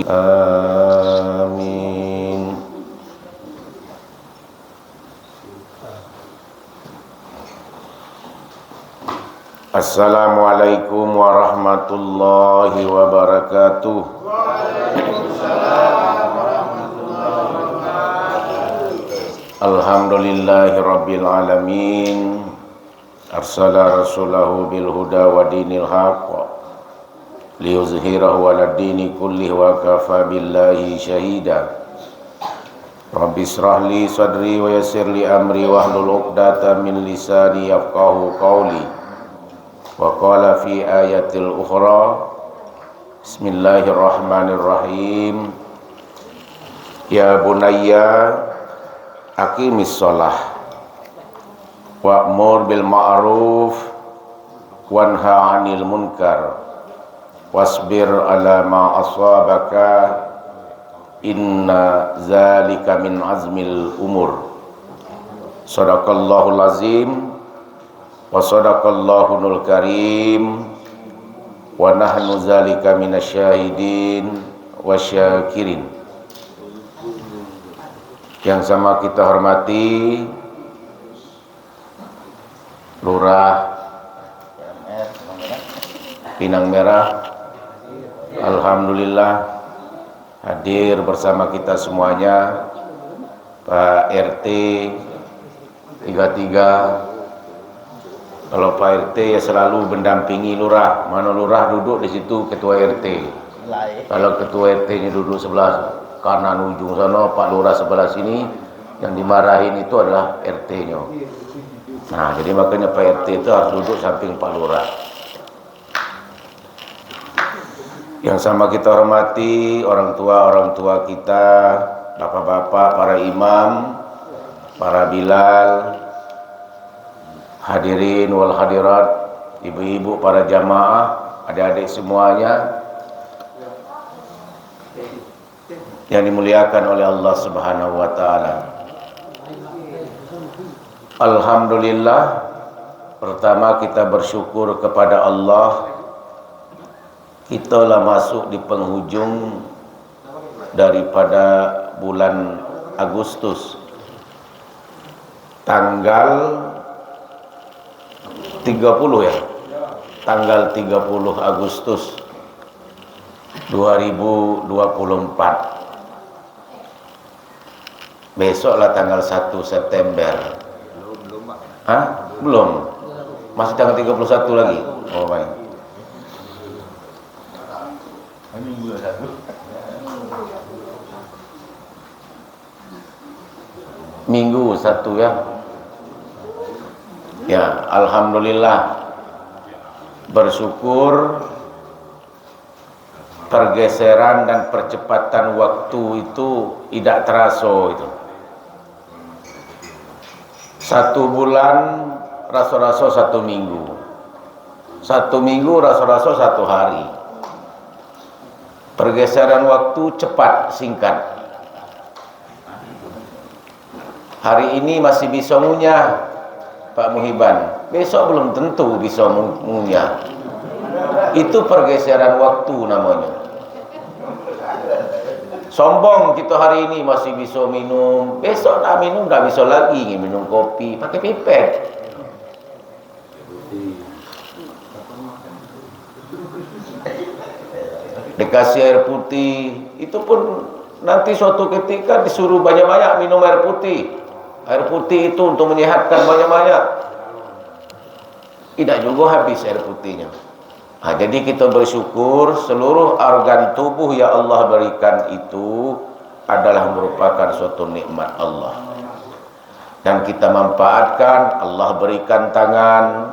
Amin. Assalamualaikum warahmatullahi wabarakatuh. Waalaikumsalam warahmatullahi wabarakatuh. Alhamdulillahi rabbil alamin. Arsala rasulahu bil huda wa dinil haqq liyuzhirahu ala dini kullih wa kafa billahi syahida. Rabbi israh li sadri wa yassir li amri wahlul 'uqdatam min lisani yafqahu qawli. Wa qala fi ayatil ukhra Bismillahirrahmanirrahim. Ya bunayya aqimis shalah wa'mur bil ma'ruf wanha 'anil munkar wasbir ala ma asabaka inna zalika min azmil umur. Shadaqallahul azim wa shadaqallahul karim wa nahnu zalika minasyahidin wasyakirin. Yang sama kita hormati Lurah Pinang Merah, alhamdulillah hadir bersama kita semuanya. Pak RT 33, kalau Pak RT ya selalu mendampingi lurah. Mana lurah duduk di situ ketua RT. Kalau ketua RT-nya duduk sebelah kanan ujung sana, Pak lurah sebelah sini. Yang dimarahin itu adalah RT-nya. Nah, jadi makanya Pak RT itu harus duduk samping Pak lurah. Yang sama kita hormati orang tua kita, bapak-bapak, para imam, para bilal, hadirin wal hadirat, ibu-ibu, para jamaah, adik-adik semuanya yang dimuliakan oleh Allah Subhanahu wa taala. Alhamdulillah, pertama kita bersyukur kepada Allah. Kita telah masuk di penghujung daripada bulan Agustus. Tanggal 30 ya. Tanggal 30 Agustus 2024. Besoklah tanggal 1 September. Hah? Belum. Masih tanggal 31 lagi. Oh baik. Minggu 1 ya. Ya, alhamdulillah. Bersyukur pergeseran dan percepatan waktu itu tidak terasa itu. 1 bulan rasa-rasa 1 minggu. 1 minggu rasa-rasa 1 hari. Pergeseran waktu cepat, singkat. Hari ini masih bisa ngunyah Pak Muhiban, besok belum tentu bisa ngunyah. Itu pergeseran waktu namanya. Sombong kita hari ini masih bisa minum, besok tak minum, tak bisa lagi minum kopi pakai pipet. Dikasih air putih, itu pun nanti suatu ketika disuruh banyak-banyak minum air putih. Air putih itu untuk menyehatkan banyak-banyak. Tidak juga habis air putihnya. Nah, jadi kita bersyukur seluruh organ tubuh yang Allah berikan itu adalah merupakan suatu nikmat Allah. Dan kita manfaatkan. Allah berikan tangan,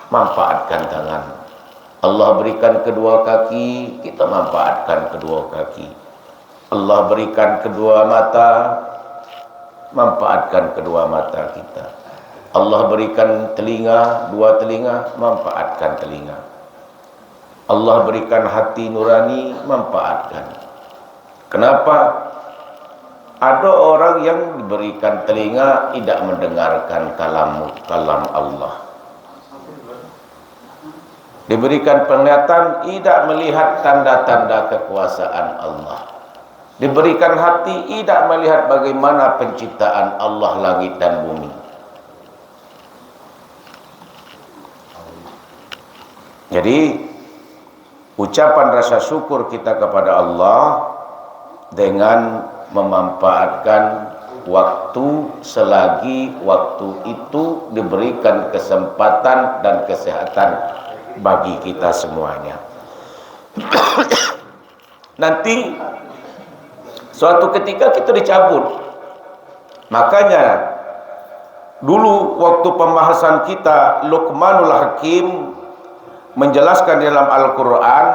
manfaatkan tangan. Allah berikan kedua kaki, kita manfaatkan kedua kaki. Allah berikan kedua mata, manfaatkan kedua mata kita. Allah berikan telinga, 2 telinga, manfaatkan telinga. Allah berikan hati nurani, manfaatkan. Kenapa? Ada orang yang diberikan telinga tidak mendengarkan kalam Allah. Diberikan penglihatan, tidak melihat tanda-tanda kekuasaan Allah. Diberikan hati, tidak melihat bagaimana penciptaan Allah langit dan bumi. Jadi ucapan rasa syukur kita kepada Allah dengan memanfaatkan waktu selagi waktu itu diberikan kesempatan dan kesehatan bagi kita semuanya. Nanti suatu ketika kita dicabut. Makanya dulu waktu pembahasan kita Luqmanul Hakim menjelaskan dalam Al-Quran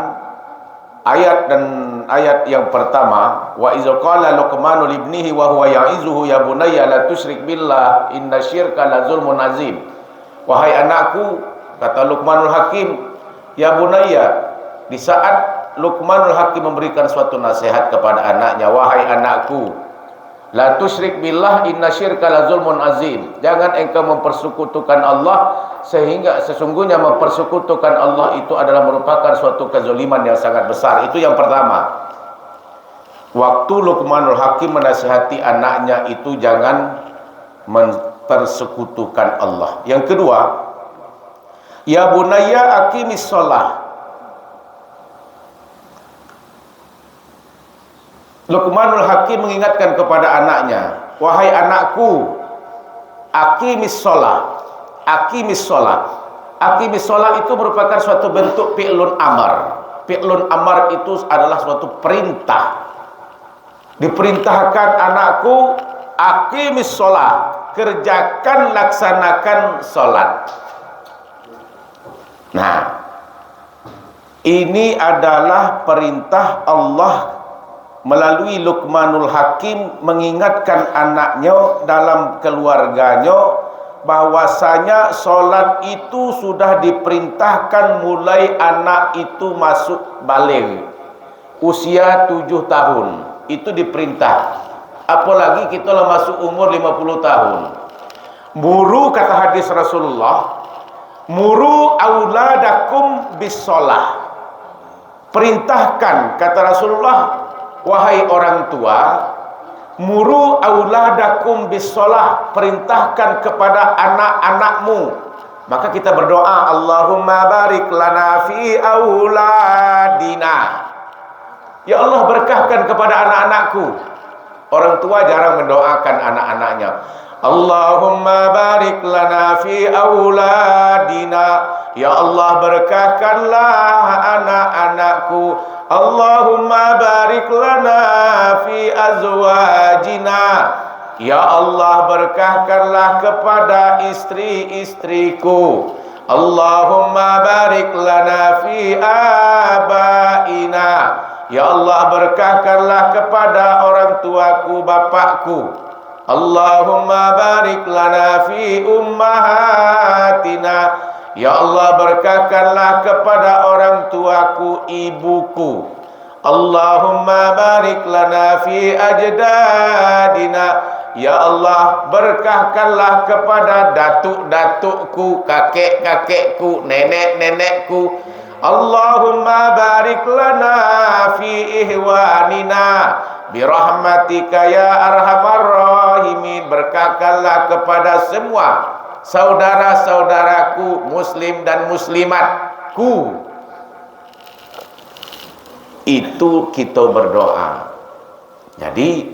ayat yang pertama, wa idz qala Luqmanu libnihi wa huwa ya'izuhu ya bunayya la tusyrik billah inna syirka la zulmun azim. Wahai anakku, kata Luqmanul Hakim, ya bunayya, di saat Luqmanul Hakim memberikan suatu nasihat kepada anaknya, wahai anakku, la tusyrik billah inna syirka la zulmun azim. Jangan engkau mempersekutukan Allah, sehingga sesungguhnya mempersekutukan Allah itu adalah merupakan suatu kezaliman yang sangat besar. Itu yang pertama. Waktu Luqmanul Hakim menasihati anaknya itu jangan mempersekutukan Allah. Yang kedua, ya bunayya aqimis shalah. Luqmanul Hakim mengingatkan kepada anaknya, wahai anakku, aqimis shalah. Aqimis shalah. Aqimis shalah itu merupakan suatu bentuk fi'lun amar. Fi'lun amar itu adalah suatu perintah. Diperintahkan, anakku, aqimis shalah, kerjakan, laksanakan salat. Nah, ini adalah perintah Allah melalui Luqmanul Hakim mengingatkan anaknya dalam keluarganya bahwasanya solat itu sudah diperintahkan mulai anak itu masuk baligh usia 7 tahun. Itu diperintah. Apalagi kita lah masuk umur 50 tahun. Muru, kata hadis Rasulullah, muru auladakum bis shalah. Perintahkan, kata Rasulullah, wahai orang tua, muru auladakum bis shalah, perintahkan kepada anak-anakmu. Maka kita berdoa, Allahumma barik lana fi auladina. Ya Allah, berkahkan kepada anak-anakku. Orang tua jarang mendoakan anak-anaknya. Allahumma barik lana fi auladina. Ya Allah, berkahkanlah anak-anakku. Allahumma barik lana fi azwajina. Ya Allah, berkahkanlah kepada istri-istriku. Allahumma barik lana fi abaina. Ya Allah, berkahkanlah kepada orang tuaku, bapakku. Allahumma barik lana fi ummahatina. Ya Allah, berkahkanlah kepada orang tuaku, ibuku. Allahumma barik lana fi ajdadina. Ya Allah, berkahkanlah kepada datuk-datukku, kakek-kakekku, nenek-nenekku. Allahumma barik lana fi ihwanina birahmatika ya arhamar rahimin. Berkahkanlah kepada semua saudara-saudaraku muslim dan muslimatku. Itu kita berdoa. Jadi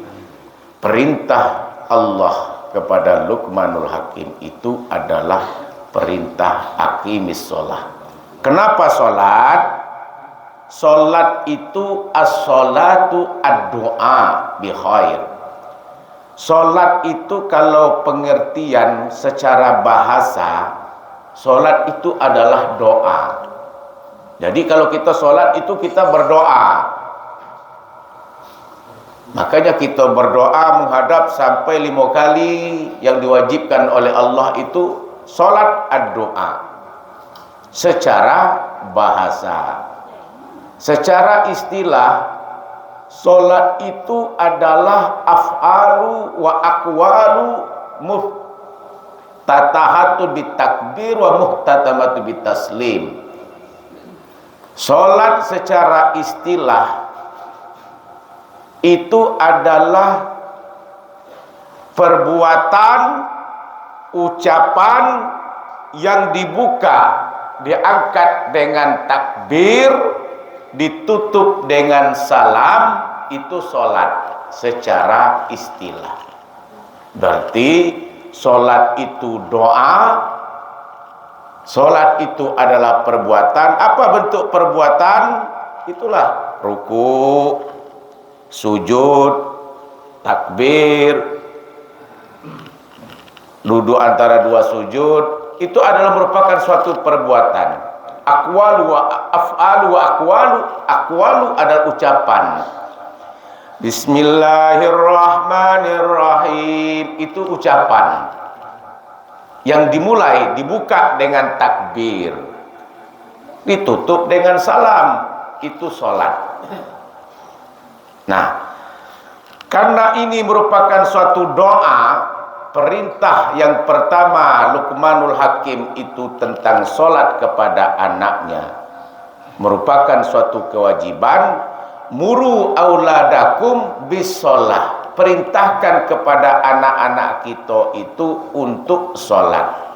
perintah Allah kepada Luqmanul Hakim itu adalah perintah aqimis shalah. Kenapa sholat? Sholat itu as-sholatu ad-du'a bi khair. Sholat itu kalau pengertian secara bahasa, sholat itu adalah doa. Jadi kalau kita sholat itu kita berdoa. Makanya kita berdoa menghadap sampai 5 kali yang diwajibkan oleh Allah itu sholat ad-du'a. Secara bahasa, secara istilah, solat itu adalah af'alu wa aqwalu muftatahatu bitakbir wa muhtatamatu bitaslim. Solat secara istilah itu adalah perbuatan, ucapan yang dibuka, diangkat dengan takbir, ditutup dengan salam, itu solat secara istilah. Berarti solat itu doa, solat itu adalah perbuatan. Apa bentuk perbuatan? Itulah ruku, sujud, takbir, duduk antara dua sujud, itu adalah merupakan suatu perbuatan. Aqwalu wa af'alu wa aqwalu adalah ucapan. Bismillahirrahmanirrahim, itu ucapan yang dimulai, dibuka dengan takbir, ditutup dengan salam, itu sholat. Nah, karena ini merupakan suatu doa, perintah yang pertama Luqmanul Hakim itu tentang sholat kepada anaknya, merupakan suatu kewajiban. Muru auladakum bisolah, perintahkan kepada anak-anak kita itu untuk sholat.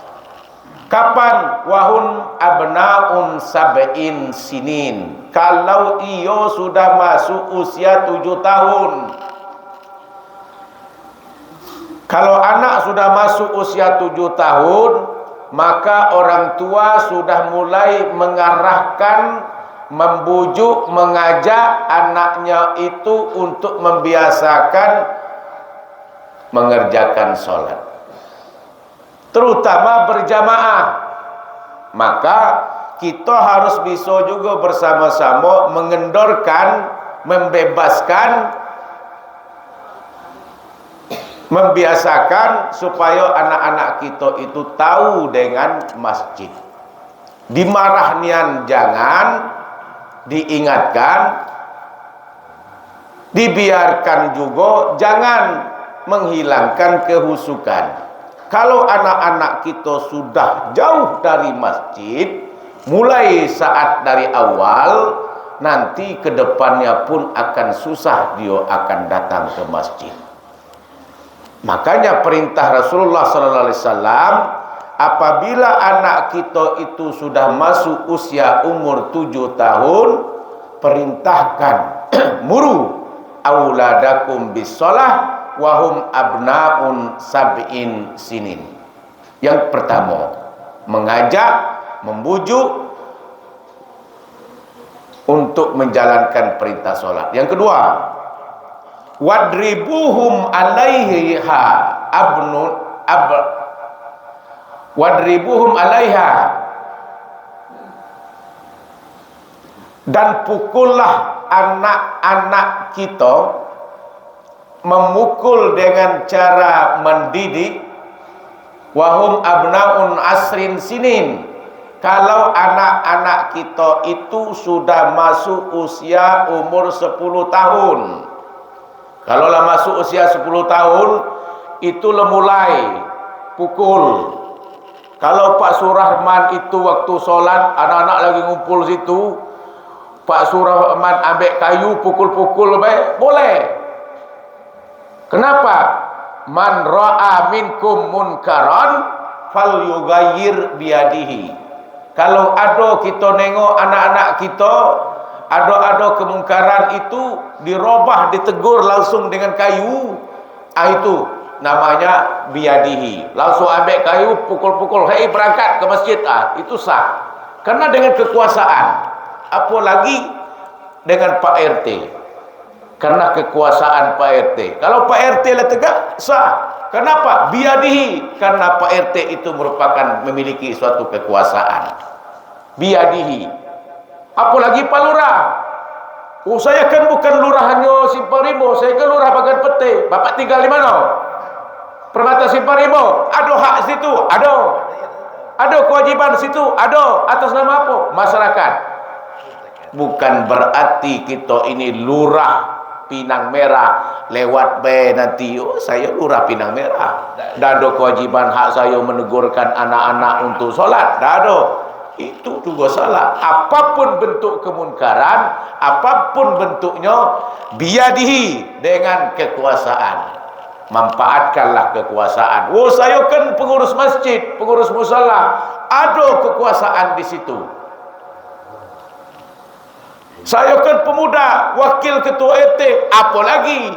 Kapan? Wahun abnaun sab'in sinin, kalau iyo sudah masuk usia 7 tahun. Kalau anak sudah masuk usia 7 tahun, maka orang tua sudah mulai mengarahkan, membujuk, mengajak anaknya itu untuk membiasakan mengerjakan sholat, terutama berjamaah. Maka kita harus bisa juga bersama-sama mengendorkan, membebaskan, membiasakan supaya anak-anak kita itu tahu dengan masjid. Dimarahnian jangan, diingatkan, dibiarkan juga jangan, menghilangkan kehusukan. Kalau anak-anak kita sudah jauh dari masjid, mulai saat dari awal, nanti kedepannya pun akan susah dia akan datang ke masjid. Makanya perintah Rasulullah SAW, apabila anak kita itu sudah masuk usia umur 7 tahun, perintahkan muru auladakum bisolah wahum abnaun sab'in sinin. Yang pertama, mengajak, membujuk untuk menjalankan perintah solat. Yang kedua, wadribuhum alaiha wadribuhum alaiha, dan pukullah anak-anak kita, memukul dengan cara mendidik. Wahum abnaun asrin sinin, kalau anak-anak kita itu sudah masuk usia umur 10 tahun. Kalau lah masuk usia 10 tahun, itu mulai pukul. Kalau Pak Surahman itu waktu sholat, anak-anak lagi ngumpul situ, Pak Surahman ambil kayu, pukul-pukul, baik, boleh. Kenapa? Man ra'a minkum munkaran falyughayyir biyadihi. Kalau ada kita nengok anak-anak kita ada kemungkaran itu, dirubah, ditegur langsung dengan kayu, itu namanya biyadihi. Langsung ambil kayu, pukul-pukul, hei berangkat ke masjid, itu sah. Karena dengan kekuasaan, apalagi dengan Pak RT, karena kekuasaan Pak RT. Kalau Pak RT lah tegak, sah. Kenapa? Biyadihi, karena Pak RT itu merupakan memiliki suatu kekuasaan. Biyadihi. Apalagi Pak Lurah. Oh, saya kan bukan lurahannya Simpang Rimau, saya kan lurah Bagan Pete. Bapak tinggal di mana? Permata Simpang Rimau. Ada hak situ? Ada. Ada kewajiban situ? Ada. Atas nama apa? Masyarakat. Bukan berarti kita ini lurah Pinang Merah lewat be nanti, oh saya lurah Pinang Merah, dah ada kewajiban hak saya menegurkan anak-anak untuk solat, dah ada. itu juga salah. Apapun bentuk kemunkaran, apapun bentuknya, biadihi, dengan kekuasaan. Manfaatkanlah kekuasaan. Oh, saya kan pengurus masjid, pengurus musala, ada kekuasaan di situ. Saya kan pemuda, wakil ketua RT, apa lagi?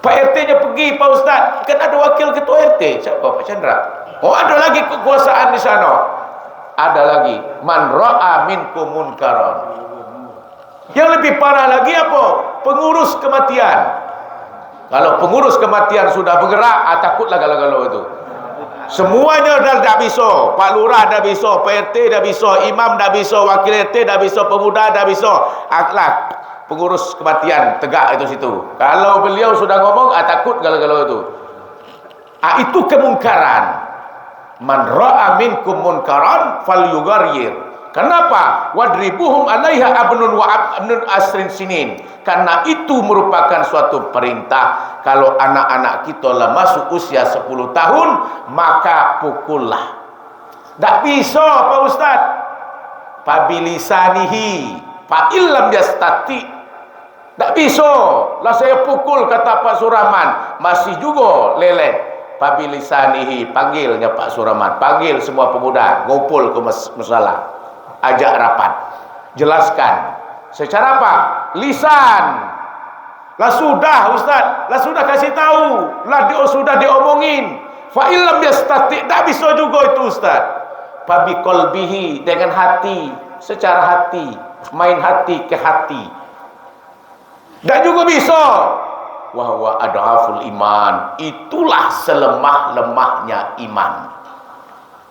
Pak RT-nya pergi, Pak Ustaz, kan ada wakil ketua RT. Siapa? Pak Chandra. Oh, ada lagi kekuasaan di sana. Ada lagi, man ra'a minkum munkaran. Yang lebih parah lagi apa? Pengurus kematian. Kalau pengurus kematian sudah bergerak, takutlah galau-galau itu. Semuanya dah tak bisa. Pak Lurah dah bisa, Pak RT dah bisa, Imam dah bisa, Wakil RT dah bisa, pemuda dah bisa. Akhlak pengurus kematian tegak itu situ. Kalau beliau sudah ngomong, takut galau-galau itu. Itu kemungkaran. Man ra'a minkum munkaran falyughayyir. Kenapa? Wadribuhum 'alaiha abnun wa abnun asrin sinin. Karena itu merupakan suatu perintah. Kalau anak-anak kita lah masuk usia 10 tahun, maka pukullah. Tak bisa, Pak Ustaz. Pabilisanihi, fa illam yastati. Tak bisa. Lah saya pukul, kata Pak Surahman, masih juga lelet. Pabilisanihi, panggilnya Pak Surahman, panggil semua pemuda, ngumpul ke musala, ajak rapat, jelaskan secara apa? Lisan. Lah sudah Ustaz, lah sudah kasih tahu, lah sudah diomongin. Fa illam yastati, tak bisa juga itu Ustaz. Fabi qalbihi, dengan hati, secara hati, main hati ke hati. Tak juga bisa. Wahwa adhaful iman, itulah selemah-lemahnya iman.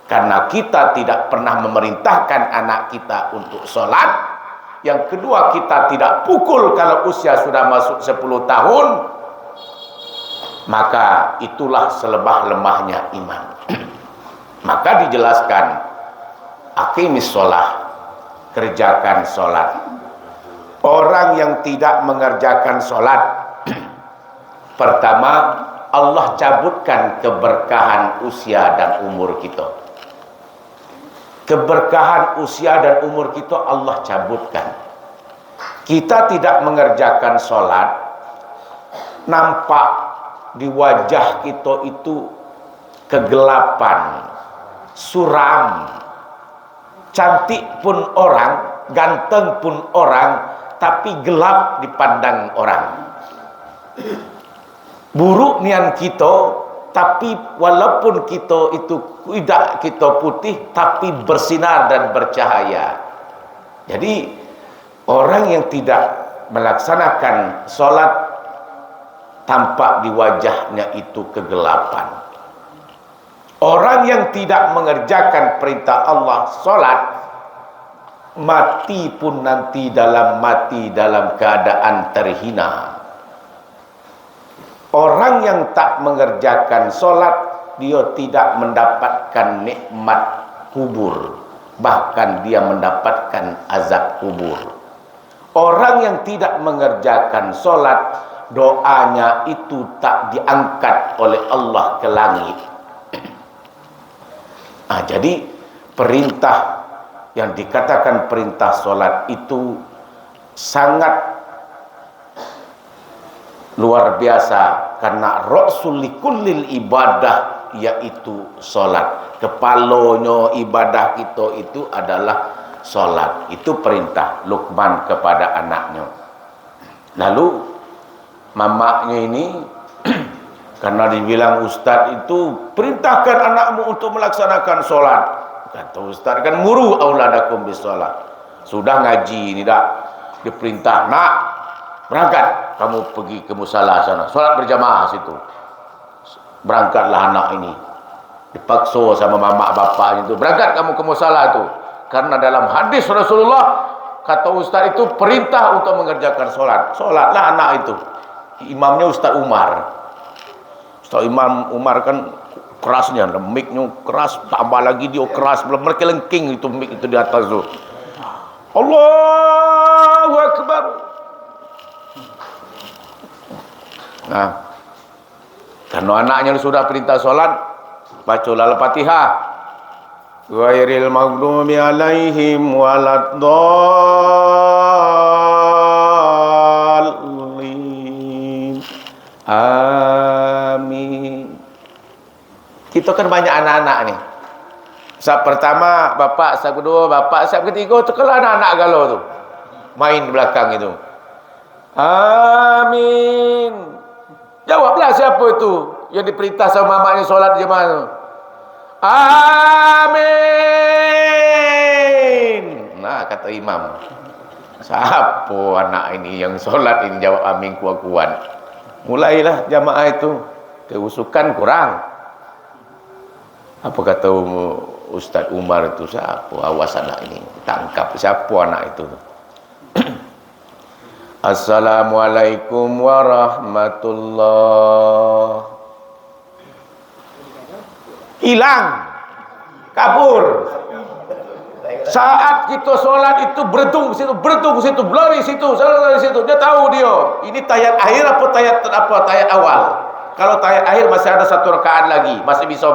Karena kita tidak pernah memerintahkan anak kita untuk sholat. Yang kedua, kita tidak pukul kalau usia sudah masuk 10 tahun. Maka itulah selemah-lemahnya iman. Maka dijelaskan, aqimis sholat, kerjakan sholat. Orang yang tidak mengerjakan sholat, pertama, Allah cabutkan keberkahan usia dan umur kita. Keberkahan usia dan umur kita Allah cabutkan. Kita tidak mengerjakan sholat, nampak di wajah kita itu kegelapan, suram. Cantik pun orang, ganteng pun orang, tapi gelap dipandang orang. Buruk niat kita, tapi walaupun kita itu tidak kita putih, tapi bersinar dan bercahaya. Jadi orang yang tidak melaksanakan sholat, tampak di wajahnya itu kegelapan. Orang yang tidak mengerjakan perintah Allah sholat, mati pun nanti mati dalam keadaan terhina. Orang yang tak mengerjakan sholat, dia tidak mendapatkan nikmat kubur, bahkan dia mendapatkan azab kubur. Orang yang tidak mengerjakan sholat, doanya itu tak diangkat oleh Allah ke langit. Jadi perintah yang dikatakan perintah sholat itu sangat luar biasa, karena rasul likullil ibadah, yaitu sholat. Kepalanya ibadah kita itu adalah sholat. Itu perintah Luqman kepada anaknya. Lalu mamaknya ini karena dibilang ustaz itu, perintahkan anakmu untuk melaksanakan sholat. Kata ustaz, kan muru auladakum bis sholat. Sudah ngaji ini dah, diperintah, nak berangkat kamu pergi ke musala sana, sholat berjamaah situ. Berangkatlah anak ini, dipaksa sama mama bapaknya itu, berangkat kamu ke musala itu. Karena dalam hadis Rasulullah, kata ustaz itu perintah untuk mengerjakan sholat. Sholatlah anak itu. Imamnya Ustaz Umar. Ustaz Imam Umar kan kerasnya, mic-nya keras, tambah lagi dia keras, belum merkelengking itu mic itu di atas tu. Allahu Akbar. Nah, karena anaknya sudah perintah sholat, bacalah Al-Fatihah. ghairil maghdubi alaihim waladdallin. Amin. Kita kan banyak anak-anak nih. Sab pertama bapak, sab kedua bapak, sab ketiga tu kalau anak-anak galau tu main belakang itu. Amin. Jawablah siapa itu yang diperintah sama mamanya solat jemaah tu. Amin. Nah, kata imam, siapa anak ini yang solat ini jawab amin kuat-kuat. Mulailah jamaah itu keusukan kurang. Apa kata Ustaz Umar itu, siapa awas anak ini, tangkap siapa anak itu. Assalamualaikum warahmatullahi. Hilang, kabur. Saat kita solat itu bertung situ, lari situ, lari situ. Dia tahu dia, ini tayat akhir apa tayat awal. Kalau tayat akhir masih ada satu rakaat lagi, masih bisa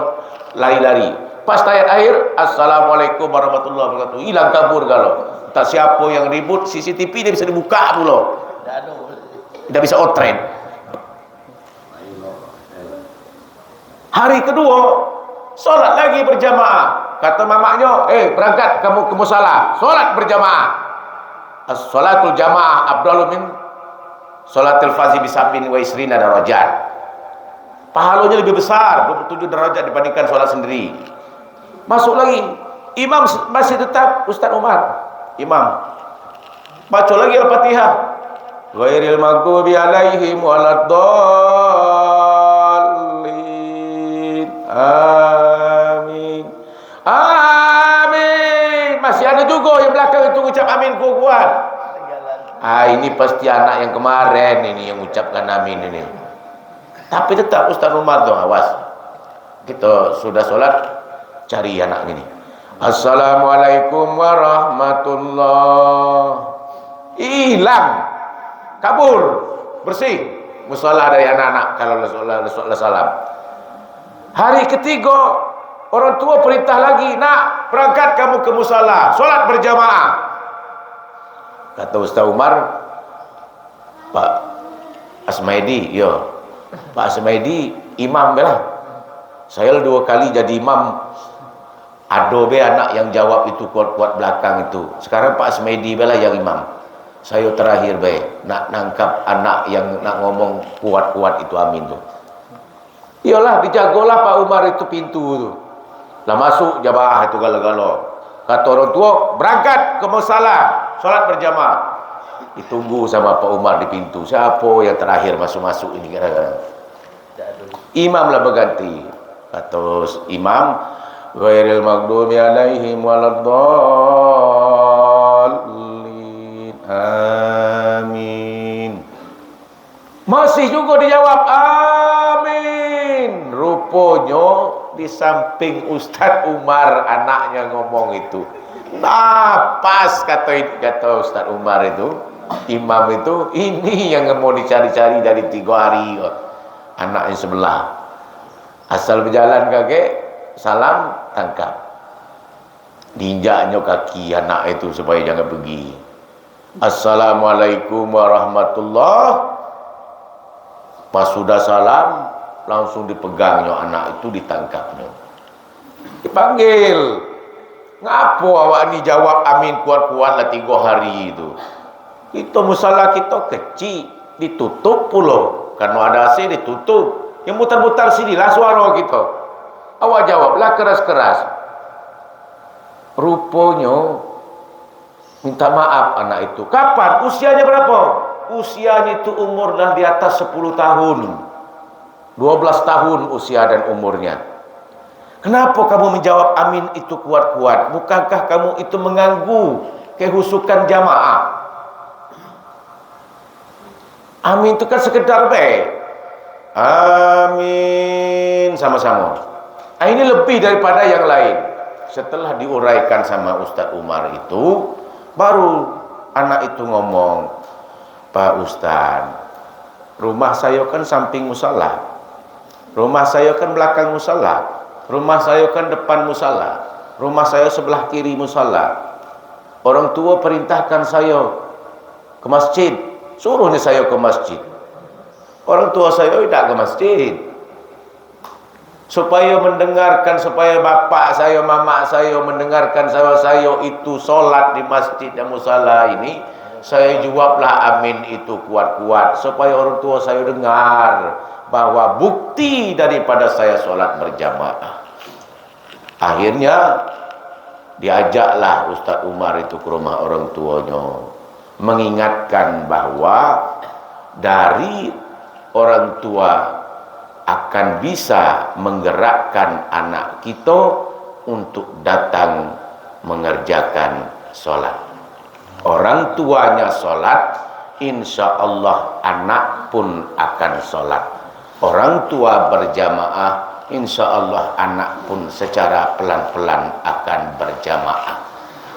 lari-lari. Pas tayat akhir, assalamualaikum warahmatullahi wabarakatuh. Hilang, kabur kalau. Tak siapa yang ribut, CCTV dia bisa dibuka dulu. Tidak bisa outtrend. Hari kedua, solat lagi berjamaah. Kata mamaknya, berangkat kamu ke musala, solat berjamaah. As-salatul jamaah afdalu min salatil fardhi bisabin wa isrina darajat. Pahalanya lebih besar 27 derajat dibandingkan solat sendiri. Masuk lagi, imam masih tetap Ustaz Umar. Imam baca lagi Al-Fatihah. Ghairil maghdubi alaihim waladdallin. Amin. Amin. Masih ada juga yang belakang itu ucap amin kuat. Ini pasti anak yang kemarin ini yang ucapkan amin ini. Tapi tetap Ustaz Umar tuh awas. Kita sudah sholat, cari anak ini. Assalamualaikum warahmatullahi. Hilang, kabur, bersih. Musalla dari anak-anak kalau salam. Hari ketiga, orang tua perintah lagi, nak berangkat kamu ke musalla, solat berjamaah. Kata Ustaz Umar, Pak Asmaidi, yo, Pak Asmaidi imam belah. Saya 2 kali jadi imam. Ada be anak yang jawab itu kuat-kuat belakang itu. Sekarang Pak Asmaidi belah yang imam. Saya terakhir be nak nangkap anak yang nak ngomong kuat-kuat itu amin tu. Iyalah dijagalah Pak Umar itu pintu tu. Lah masuk jamaah itu galo-galo. Kata orang tua, berangkat ke musalla, salat berjamaah. Ditunggu sama Pak Umar di pintu. Siapa yang terakhir masuk-masuk ini kira-kira? Imam lah berganti. Kata imam, ghairil maghdubi alaihim waladdallin. Amin. Masih juga dijawab amin. Rupanya di samping Ustaz Umar anaknya ngomong itu. Nah, pas kata Ustaz Umar itu, imam itu, ini yang mau dicari-cari dari 3 hari. Anaknya sebelah. Asal berjalan kakek, salam, tangkap. Diinjaknya kaki anak itu supaya jangan pergi. Assalamualaikum warahmatullahi. Pas sudah salam, langsung dipegangnya anak itu, ditangkapnya. Dipanggil. Ngapa awak ni jawab amin kuat-kuat lah 3 hari itu? Itu musala kita kecil, ditutup pula. Karena ada AC ditutup. Yang mutar-mutar sinilah suara kita. Awak jawablah keras-keras. Rupanya minta maaf anak itu. Kapan? Usianya berapa? Usianya itu umur dah di atas 10 tahun. 12 tahun usia dan umurnya. Kenapa kamu menjawab amin itu kuat-kuat? Bukankah kamu itu mengganggu kehusukan jamaah? Amin itu kan sekedar baik. Amin sama-sama. Ini lebih daripada yang lain. Setelah diuraikan sama Ustaz Umar itu, baru anak itu ngomong, Pak Ustaz, rumah saya kan samping musala, rumah saya kan belakang musala, rumah saya kan depan musala, Rumah saya sebelah kiri musala. Orang tua perintahkan saya ke masjid. Suruhnya saya ke masjid. Orang tua saya tidak ke masjid. Supaya mendengarkan, supaya bapak saya, mama saya mendengarkan saya itu solat di masjid dan musala ini, saya jawablah amin itu kuat-kuat supaya orang tua saya dengar bahwa bukti daripada saya solat berjamaah. Akhirnya diajaklah Ustaz Umar itu ke rumah orang tuanya, mengingatkan bahwa dari orang tua akan bisa menggerakkan anak kita untuk datang mengerjakan sholat. Orang tuanya sholat, insya Allah anak pun akan sholat. Orang tua berjamaah, insya Allah anak pun secara pelan-pelan akan berjamaah.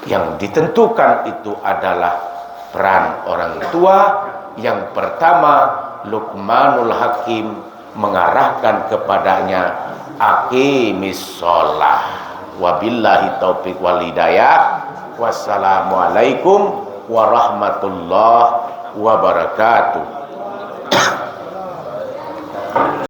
Yang ditentukan itu adalah peran orang tua. Yang pertama, Luqmanul Hakim mengarahkan kepadanya aqimis sholah. Wabillahi taufiq wal hidayah. Wassalamualaikum warahmatullahi wabarakatuh.